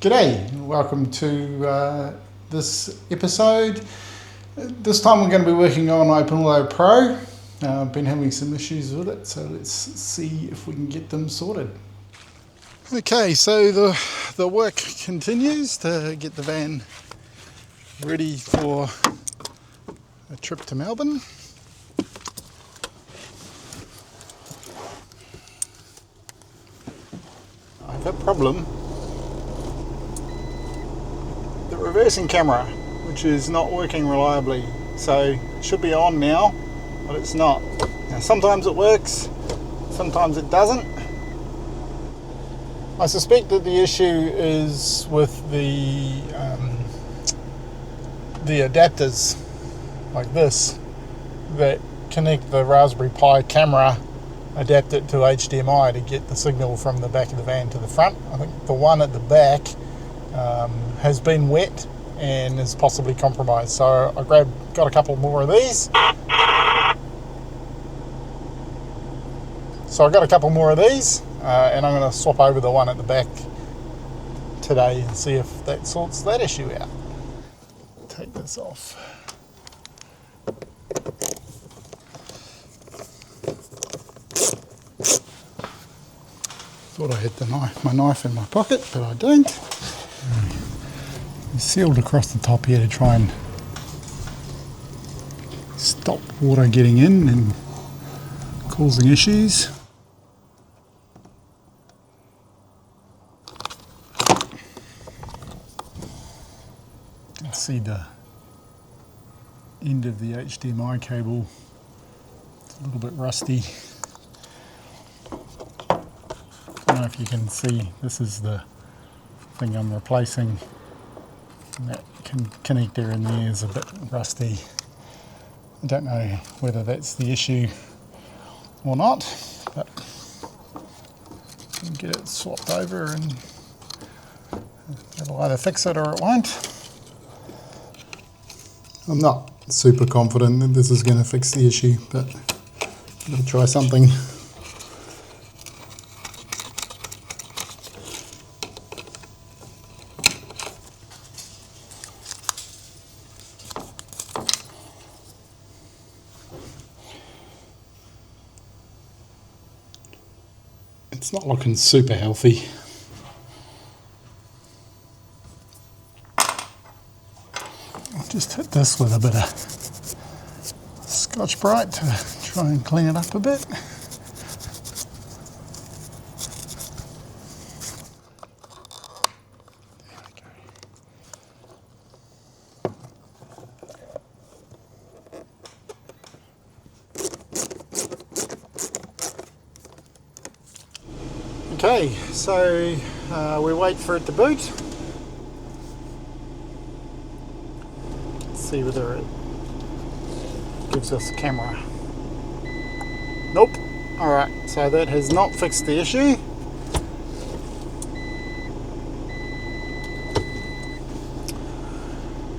G'day, and welcome to this episode. This time we're going to be working on OpenAuto Pro. I've been having some issues with it, so let's see if we can get them sorted. Okay, so the work continues to get the van ready for a trip to Melbourne. I have a problem. The reversing camera, which is not working reliably, so it should be on now, but it's not. Now, sometimes it works, sometimes it doesn't. I suspect that the issue is with the adapters like this that connect the Raspberry Pi camera, adapt it to HDMI to get the signal from the back of the van to the front. I think the one at the back has been wet and is possibly compromised. So I got a couple more of these. And I'm going to swap over the one at the back today and see if that sorts that issue out. Take this off. Thought I had my knife in my pocket, but I don't. It's sealed across the top here to try and stop water getting in and causing issues. You can see the end of the HDMI cable. It's a little bit rusty. I don't know if you can see, this is the thing I'm replacing. And that connector in there is a bit rusty. I don't know whether that's the issue or not, but we'll get it swapped over and it'll either fix it or it won't. I'm not super confident that this is going to fix the issue, but I'll try something. It's not looking super healthy. I'll just hit this with a bit of Scotch-Brite to try and clean it up a bit. Okay, so we wait for it to boot. Let's see whether it gives us a camera. Nope. Alright, so that has not fixed the issue.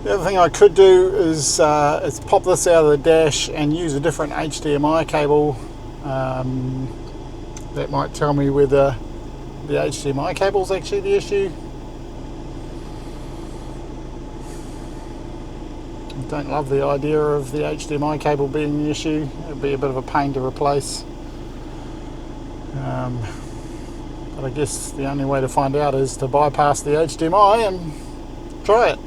The other thing I could do is pop this out of the dash and use a different HDMI cable. That might tell me whether the HDMI cable is actually the issue. I don't love the idea of the HDMI cable being the issue. It would be a bit of a pain to replace. But I guess the only way to find out is to bypass the HDMI and try it.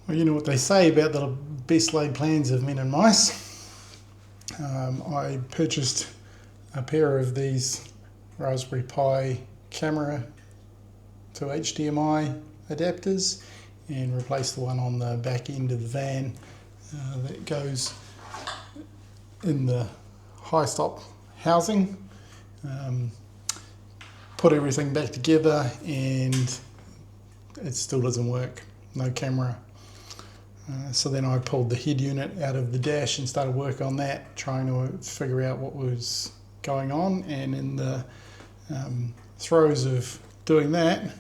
Well, you know what they say about the best laid plans of men and mice. I purchased a pair of these Raspberry Pi camera to HDMI adapters and replaced the one on the back end of the van that goes in the high stop housing. Put everything back together and it still doesn't work, no camera. So then I pulled the head unit out of the dash and started work on that, trying to figure out what was going on, and in the throes of doing that,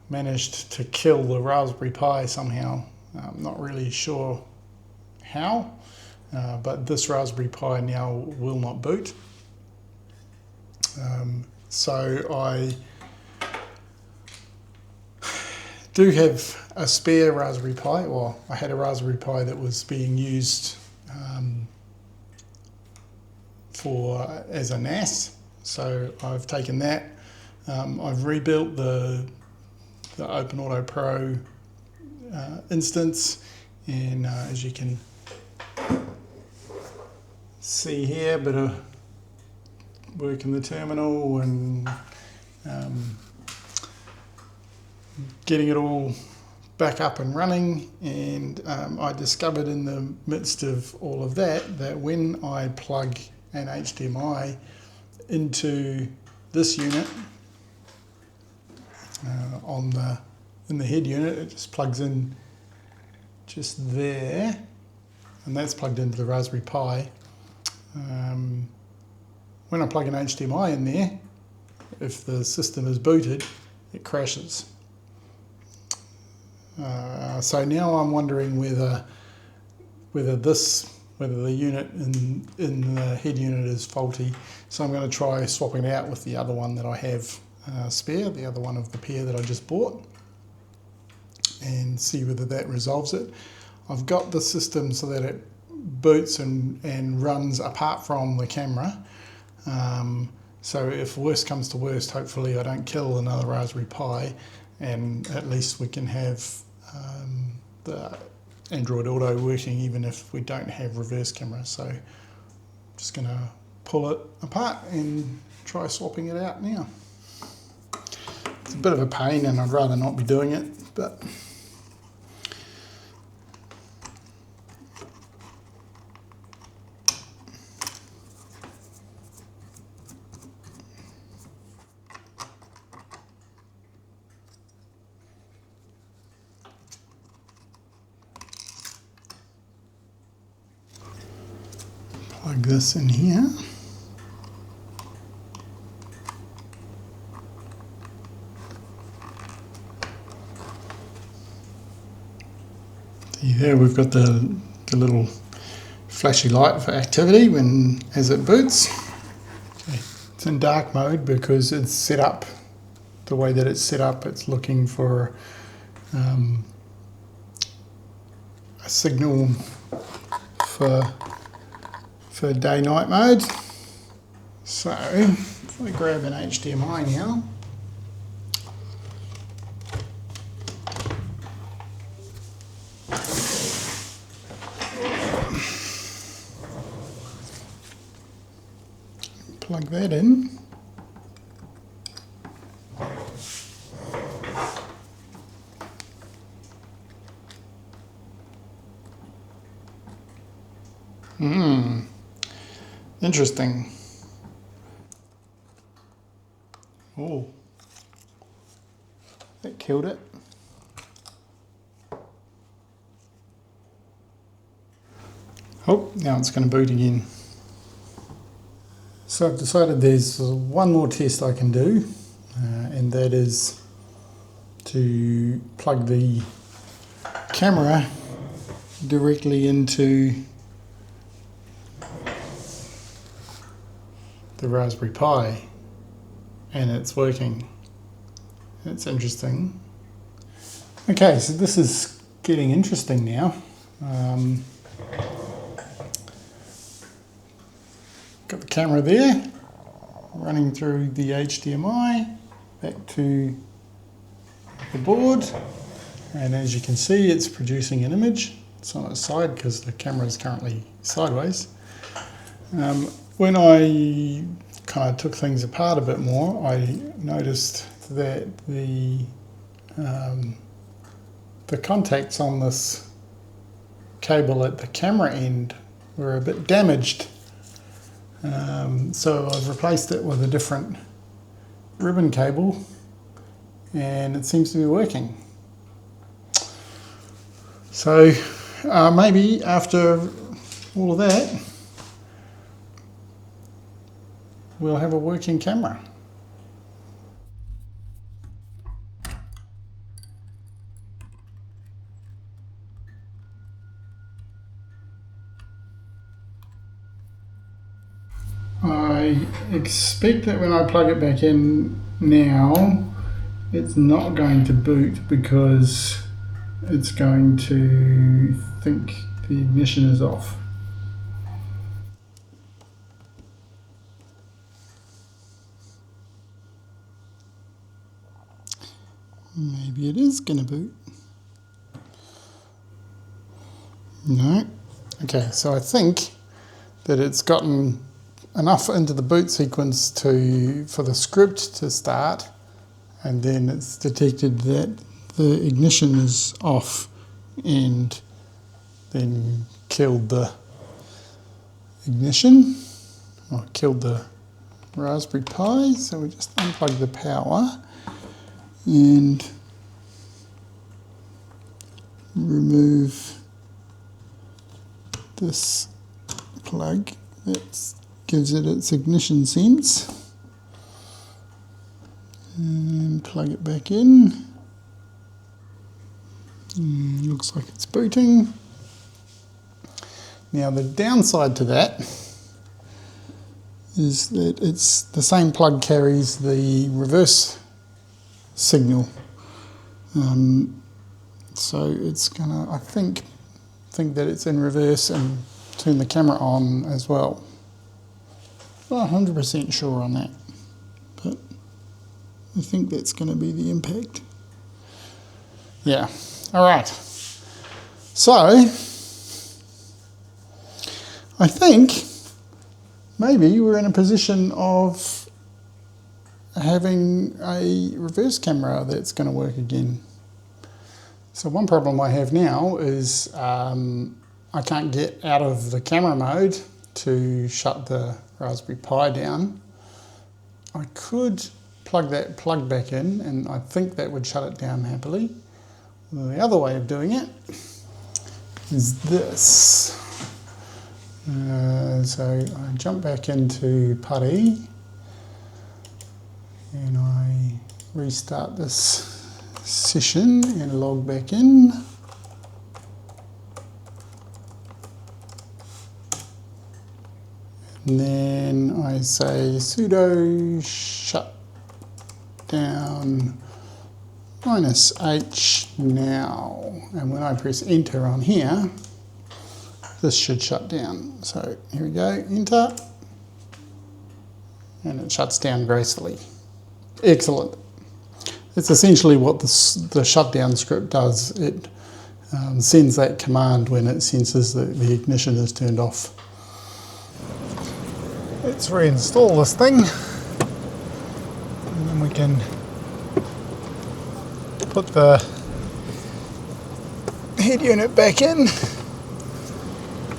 managed to kill the Raspberry Pi somehow. I'm not really sure how, but this Raspberry Pi now will not boot. So I do have a spare Raspberry Pi. Well, I had a Raspberry Pi that was being used as a NAS, so I've taken that. I've rebuilt the OpenAuto Pro instance, and as you can see here, a bit of work in the terminal and getting it all back up and running. And I discovered in the midst of all of that when I plug an HDMI into this unit in the head unit, it just plugs in just there, and that's plugged into the Raspberry Pi. When I plug an HDMI in there, if the system is booted, it crashes. So now I'm wondering whether the unit in the head unit is faulty. So I'm going to try swapping it out with the other one that I have spare, the other one of the pair that I just bought, and see whether that resolves it. I've got the system so that it boots and runs apart from the camera. So if worst comes to worst, hopefully I don't kill another Raspberry Pi, and at least we can have the Android Auto working even if we don't have reverse camera. So I'm just going to pull it apart and try swapping it out now. It's a bit of a pain and I'd rather not be doing it, but plug this in here. See there, we've got the little flashy light for activity as it boots. Okay. It's in dark mode because it's set up the way that it's set up. It's looking for a signal for day-night mode. So if I grab an HDMI now, plug that in. Interesting. Oh, that killed it. Oh, now it's going to boot again. So I've decided there's one more test I can do, and that is to plug the camera directly into the Raspberry Pi, and it's working. That's interesting. Okay, so this is getting interesting now. Got the camera there, running through the HDMI back to the board, and as you can see, it's producing an image. It's on its side because the camera is currently sideways. When I kind of took things apart a bit more, I noticed that the contacts on this cable at the camera end were a bit damaged. So I've replaced it with a different ribbon cable, and it seems to be working. So maybe after all of that, we'll have a working camera. I expect that when I plug it back in now, it's not going to boot because it's going to think the ignition is off. Maybe it is going to boot. No. Okay, so I think that it's gotten enough into the boot sequence for the script to start, and then it's detected that the ignition is off and then killed the ignition, or killed the Raspberry Pi. So we just unplug the power and remove this plug that gives it its ignition sense, and plug it back in. Looks like it's booting. Now the downside to that is that it's the same plug carries the reverse signal, so it's gonna, I think that it's in reverse and turn the camera on as well. Not 100% sure on that, but I think that's going to be the impact. Yeah, all right. So I think maybe we're in a position of having a reverse camera that's going to work again. So one problem I have now is I can't get out of the camera mode to shut the Raspberry Pi down. I could plug that plug back in, and I think that would shut it down happily. The other way of doing it is this. So I jump back into Putty and I restart this session and log back in. And then I say sudo shutdown -H now. And when I press enter on here, this should shut down. So here we go, enter. And it shuts down gracefully. Excellent. It's essentially what the shutdown script does. It sends that command when it senses that the ignition is turned off. Let's reinstall this thing, and then we can put the head unit back in.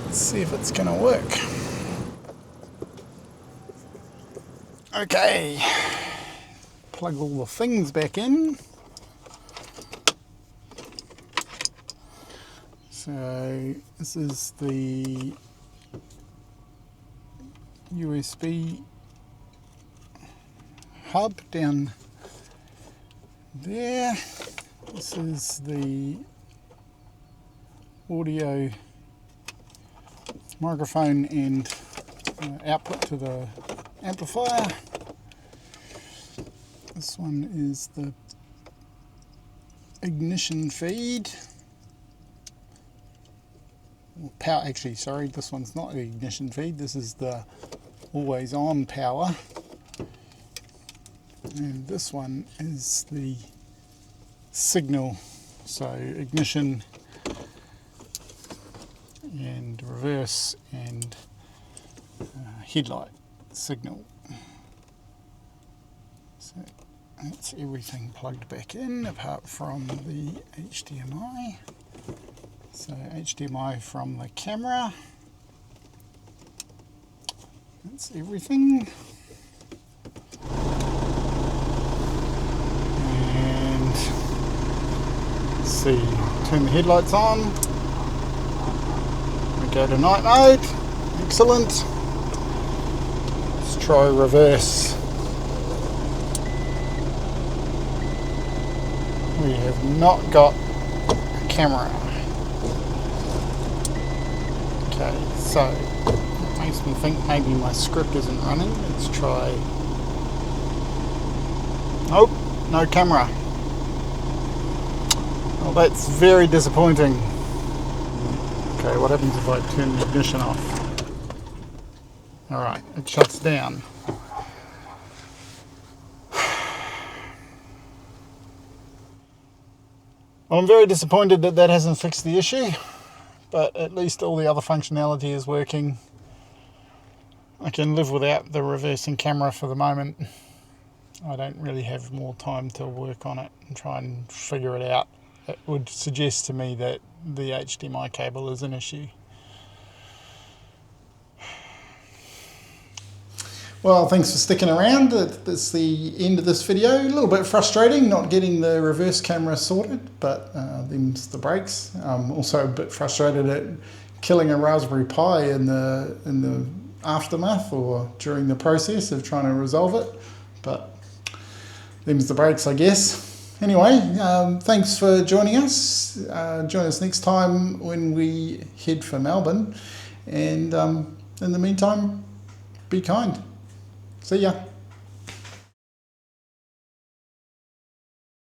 Let's see if it's going to work. Okay, plug all the things back in. So this is the USB hub down there. This is the audio microphone and output to the amplifier. This one is the ignition feed. Power, actually, sorry, this one's not the ignition feed. This is the always on power. And this one is the signal. So ignition and reverse and headlight signal. So that's everything plugged back in apart from the HDMI. So HDMI from the camera. That's everything. And let's see, turn the headlights on. We go to night mode. Excellent. Let's try reverse. We have not got a camera. Okay, so it makes me think maybe my script isn't running. Let's try. Nope, no camera. Well, that's very disappointing. Okay, what happens if I turn the ignition off? Alright, it shuts down. Well, I'm very disappointed that that hasn't fixed the issue, but at least all the other functionality is working. I can live without the reversing camera for the moment. I don't really have more time to work on it and try and figure it out. It would suggest to me that the HDMI cable is an issue. Well, thanks for sticking around. That's the end of this video. A little bit frustrating not getting the reverse camera sorted, but them's the breaks. Also a bit frustrated at killing a Raspberry Pi in the aftermath or during the process of trying to resolve it, but them's the breaks, I guess. Anyway, thanks for joining us. Join us next time when we head for Melbourne, and in the meantime, be kind. See ya.